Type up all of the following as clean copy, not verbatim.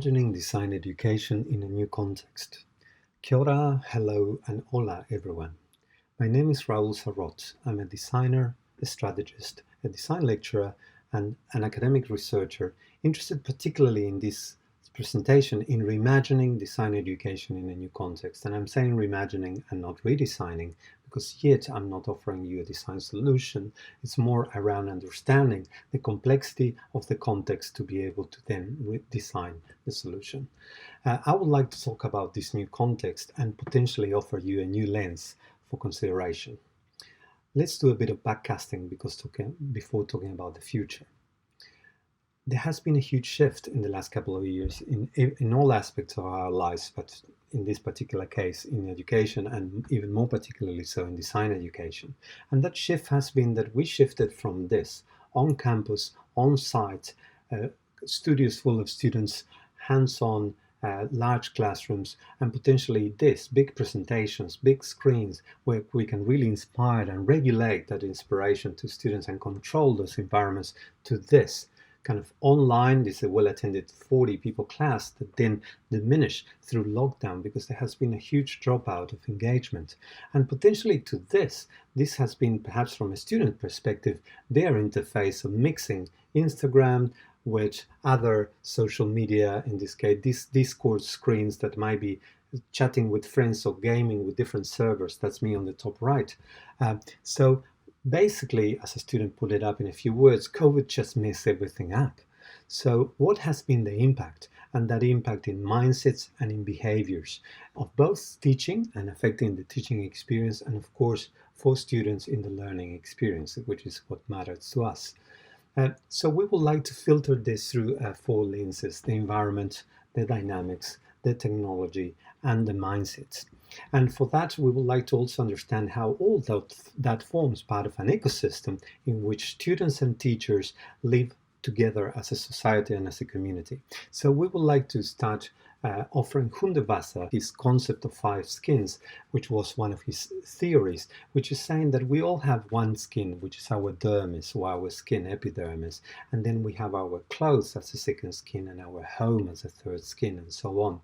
Reimagining Design Education in a New Context. Kia ora, hello, and hola, everyone. My name is Raul Sarrot. I'm a designer, a strategist, a design lecturer, and an academic researcher interested particularly in this presentation in reimagining design education in a new context. And I'm saying reimagining and not redesigning because yet I'm not offering you a design solution. It's more around understanding the complexity of the context to be able to then design the solution. I would like to talk about this new context and potentially offer you a new lens for consideration. Let's do a bit of backcasting before talking about the future. There has been a huge shift in the last couple of years in all aspects of our lives, but in this particular case in education, and even more particularly so in design education. And that shift has been that we shifted from this on campus, on site, studios full of students, hands-on, large classrooms, and potentially this big presentations, big screens where we can really inspire and regulate that inspiration to students and control those environments, to this kind of online. This is a well-attended 40 people class that then diminish through lockdown because there has been a huge dropout of engagement. And potentially to this has been, perhaps from a student perspective, their interface of mixing Instagram with other social media, in this case, these Discord screens that might be chatting with friends or gaming with different servers. That's me on the top right. So basically, as a student put it up in a few words, COVID just messed everything up. So what has been the impact? And that impact in mindsets and in behaviors of both teaching and affecting the teaching experience, and of course for students in the learning experience, which is what matters to us. So we would like to filter this through 4 lenses: the environment, the dynamics, the technology, and the mindsets. And for that, we would like to also understand how all that forms part of an ecosystem in which students and teachers live together as a society and as a community. So we would like to start offering Hundevasser his concept of 5 skins, which was one of his theories, which is saying that we all have one skin, which is our dermis, or our skin epidermis, and then we have our clothes as a second skin, and our home as a third skin, and so on.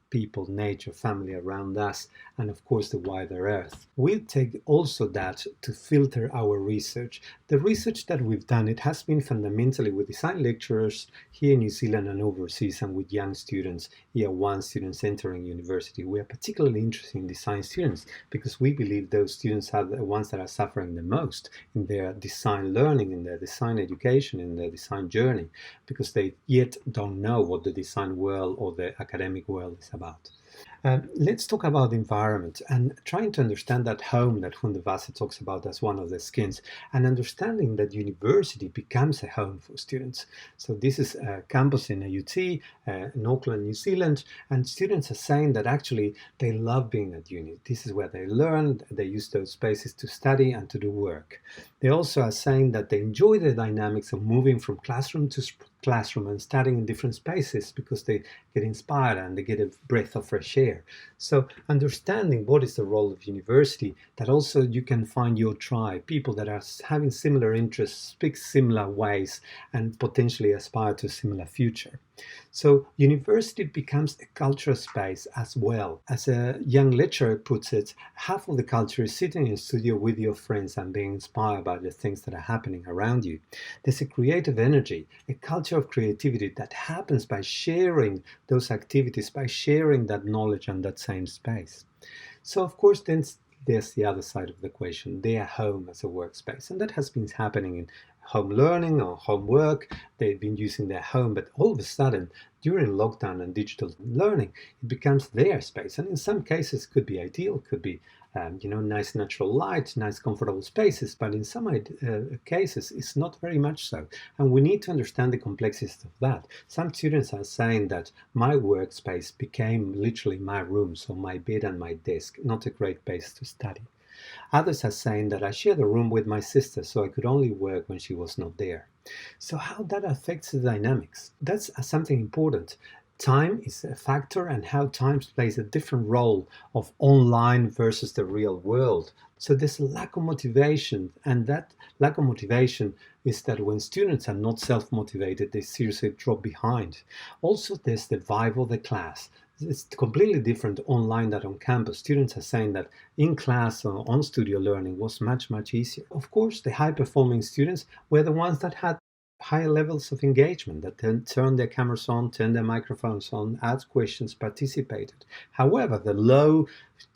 People, nature, family around us, and of course the wider earth. We take also that to filter our research. The research that we've done, it has been fundamentally with design lecturers here in New Zealand and overseas, and with young students, year 1 students entering university. We are particularly interested in design students because we believe those students are the ones that are suffering the most in their design learning, in their design education, in their design journey, because they yet don't know what the design world or the academic world is about. Let's talk about the environment and trying to understand that home that Hundevasser talks about as one of the skins, and understanding that university becomes a home for students. So this is a campus in a UT in Auckland, New Zealand, and students are saying that actually they love being at uni. This is where they learn, they use those spaces to study and to do work. They also are saying that they enjoy the dynamics of moving from classroom to classroom and studying in different spaces because they get inspired and they get a breath of fresh air. So understanding what is the role of university, that also you can find your tribe, people that are having similar interests, speak similar ways, and potentially aspire to a similar future. So university becomes a cultural space as well. As a young lecturer puts it, half of the culture is sitting in a studio with your friends and being inspired by the things that are happening around you. There's a creative energy, a culture of creativity that happens by sharing those activities, by sharing that knowledge and that same space. So of course then there's the other side of the equation, their home as a workspace, and that has been happening in home learning or homework. They've been using their home, but all of a sudden during lockdown and digital learning, it becomes their space, and in some cases could be ideal, could be nice natural light, nice comfortable spaces, but in some cases it's not very much so, and we need to understand the complexities of that. Some students are saying that my workspace became literally my room, so my bed and my desk, not a great place to study. Others are saying that I shared a room with my sister, so I could only work when she was not there. So how that affects the dynamics? That's something important. Time is a factor, and how time plays a different role of online versus the real world. So there's a lack of motivation, and that lack of motivation is that when students are not self-motivated, they seriously drop behind. Also, there's the vibe of the class. It's completely different online than on campus. Students are saying that in class or on studio learning was much, much easier. Of course, the high-performing students were the ones that had higher levels of engagement, that turned their cameras on, turned their microphones on, asked questions, participated. However, the low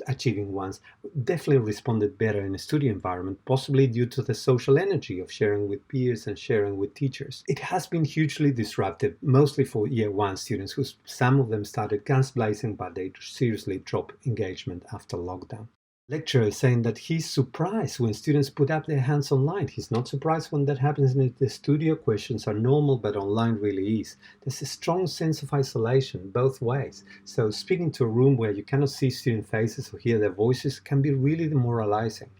achieving ones definitely responded better in a studio environment, possibly due to the social energy of sharing with peers and sharing with teachers. It has been hugely disruptive, mostly for year one students, who some of them started guns blazing, but they seriously dropped engagement after lockdown. Lecturer is saying that he's surprised when students put up their hands online. He's not surprised when that happens in the studio. Questions are normal, but online really is. There's a strong sense of isolation both ways. So speaking to a room where you cannot see student faces or hear their voices can be really demoralizing.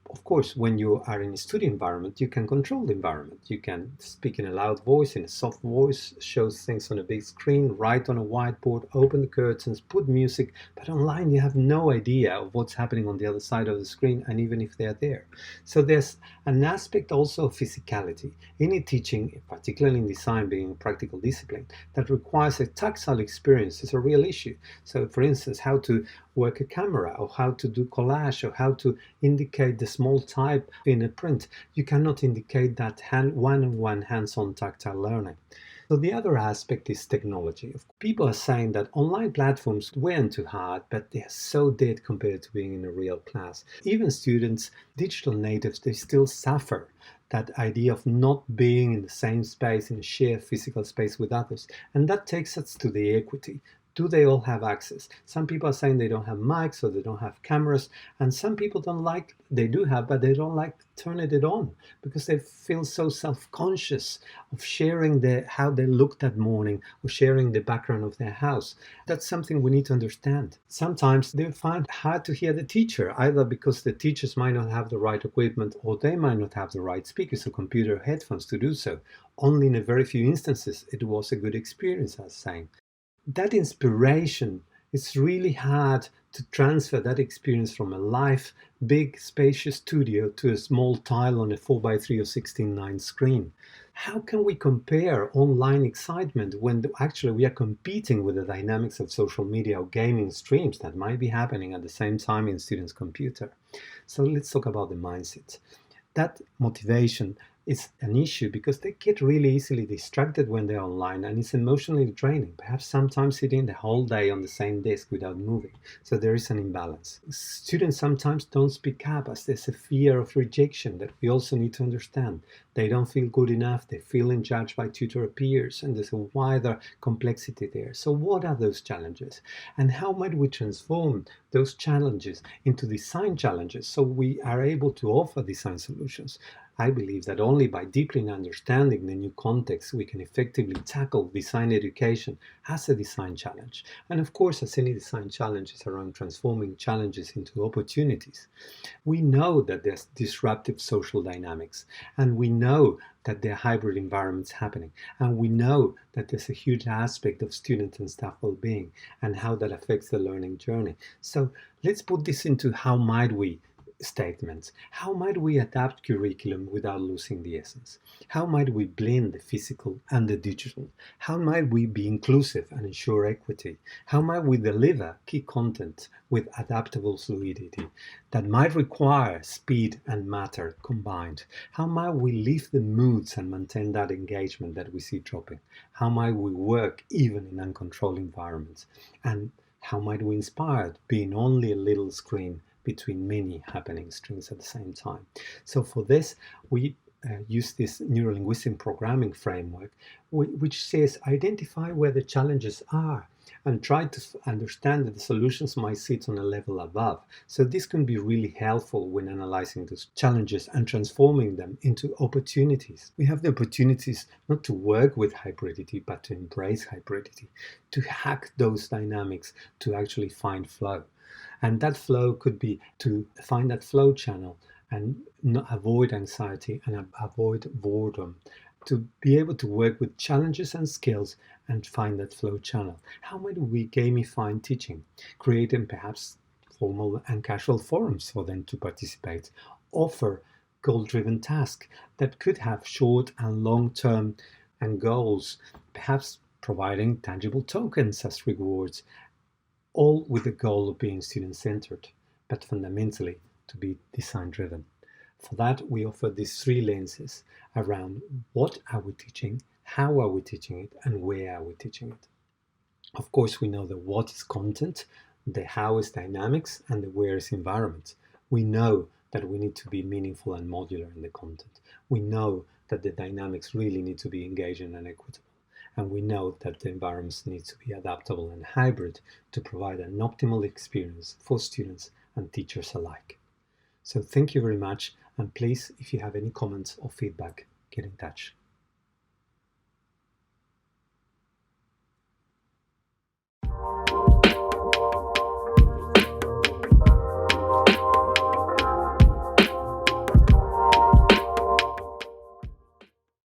Of course, when you are in a studio environment, you can control the environment. You can speak in a loud voice, in a soft voice, show things on a big screen, write on a whiteboard, open the curtains, put music. But online, you have no idea of what's happening on the other side of the screen, and even if they're there. So there's an aspect also of physicality. Any teaching, particularly in design being a practical discipline, that requires a tactile experience is a real issue. So for instance, how to work a camera, or how to do collage, or how to indicate the small type in a print. You cannot indicate that one-on-one hands-on tactile learning. So the other aspect is technology. People are saying that online platforms weren't too hard, but they're so dead compared to being in a real class. Even students, digital natives, they still suffer that idea of not being in the same space, in a shared physical space with others. And that takes us to the equity. Do they all have access? Some people are saying they don't have mics or they don't have cameras, and some people don't like, they do have, but they don't like turning it on because they feel so self-conscious of sharing how they looked that morning or sharing the background of their house. That's something we need to understand. Sometimes they find it hard to hear the teacher, either because the teachers might not have the right equipment or they might not have the right speakers or computer headphones to do so. Only in a very few instances it was a good experience, I was saying. That inspiration, it's really hard to transfer that experience from a live, big, spacious studio to a small tile on a 4x3 or 16:9 screen. How can we compare online excitement when actually we are competing with the dynamics of social media or gaming streams that might be happening at the same time in students' computer? So let's talk about the mindset. That motivation is an issue because they get really easily distracted when they're online, and it's emotionally draining, perhaps sometimes sitting the whole day on the same desk without moving. So there is an imbalance. Students sometimes don't speak up as there's a fear of rejection that we also need to understand. They don't feel good enough, they feel judged by tutor peers, and there's a wider complexity there. So what are those challenges? And how might we transform those challenges into design challenges so we are able to offer design solutions? I believe that only by deeply understanding the new context we can effectively tackle design education as a design challenge. And of course, as any design challenge is around transforming challenges into opportunities. We know that there's disruptive social dynamics, and we know that there are hybrid environments happening, and we know that there's a huge aspect of student and staff well-being and how that affects the learning journey. So let's put this into how might we statements. How might we adapt curriculum without losing the essence? How might we blend the physical and the digital? How might we be inclusive and ensure equity? How might we deliver key content with adaptable fluidity that might require speed and matter combined? How might we lift the moods and maintain that engagement that we see dropping? How might we work even in uncontrolled environments? And how might we inspire being only a little screen between many happening streams at the same time? So for this, we use this neurolinguistic programming framework, which says identify where the challenges are and try to understand that the solutions might sit on a level above. So this can be really helpful when analyzing those challenges and transforming them into opportunities. We have the opportunities not to work with hybridity, but to embrace hybridity, to hack those dynamics, to actually find flow. And that flow could be to find that flow channel and not avoid anxiety and avoid boredom, to be able to work with challenges and skills and find that flow channel. How might we gamify teaching, creating perhaps formal and casual forums for them to participate, offer goal-driven task that could have short and long-term and goals, perhaps providing tangible tokens as rewards, all with the goal of being student-centered, but fundamentally to be design-driven. For that, we offer these three lenses around what are we teaching, how are we teaching it, and where are we teaching it. Of course, we know the what is content, the how is dynamics, and the where is environment. We know that we need to be meaningful and modular in the content. We know that the dynamics really need to be engaging and equitable. And we know that the environments need to be adaptable and hybrid to provide an optimal experience for students and teachers alike. So thank you very much, and please, if you have any comments or feedback, get in touch.